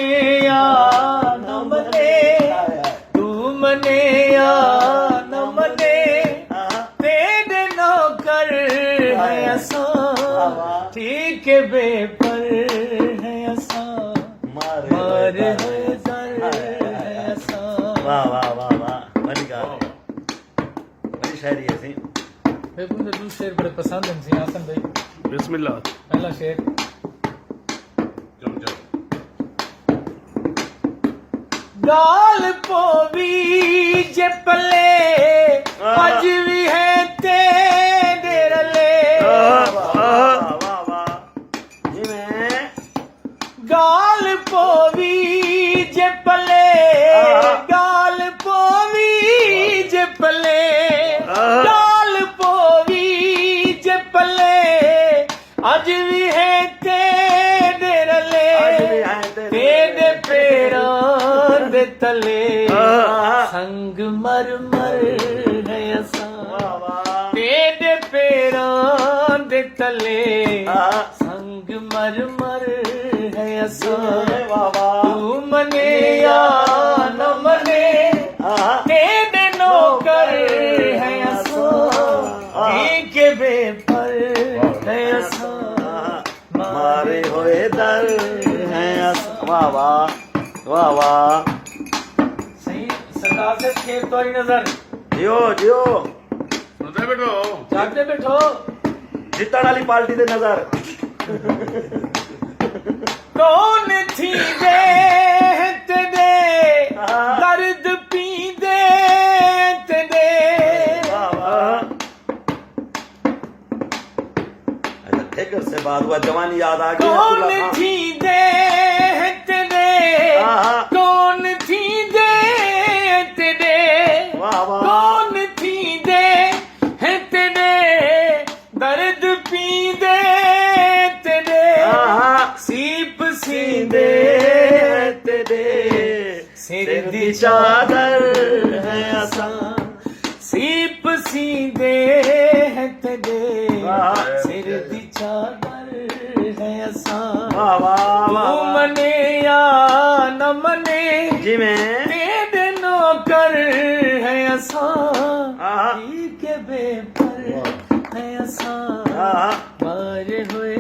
मने या न मने, तू मने या न मने, तेरे नौकर है असा, ठीक है बेपर है असा, मार है दर है असा। वाह वाह वाह वाह, बड़ी गा बड़ी शायरी है सी। फिर मुझे दूसरे शेर बड़े पसंद हैं सी आसन भाई। बिस्मिल्लाह। पहला शेर गाल पोवी जे पले अज भी है तेरे रले। गाल पोवी जे पले, गाल पोवी जे पले, गाल पोवी जे पले अज भी है तेरे रले। तेरे पैरां दे तले संग मर मर है असा, तेरे पैरां दे तले संग मर मर है असा। तू मने या न मने, तेरे नौकर है असा, ठीक बेपर है असा, मारे होए दर है असा। वाह वाह वाह वाह, सही सरकार से खेत तुम्हारी नजर जियो जियो, सुनते बैठो। जागते बैठो। जितण वाली पार्टी दे नजर। कौन थी दे तेरे दर्द पी दे तेरे। ठेकर से बात हुआ, जवानी याद आ गई। कौन थी दे तेरे, कौन थी दे तेरे, कौन थी दे है तेरे दर्द पी दे तेरे। सीप सींदे तेरे सिर दी चादर है असा, सीप सींदे है तेरे सिर दी चादर है असा। तू मने या न मने, जिमें तेरे नौकर है असा, ठीक है बेपर है असा, मारे हुए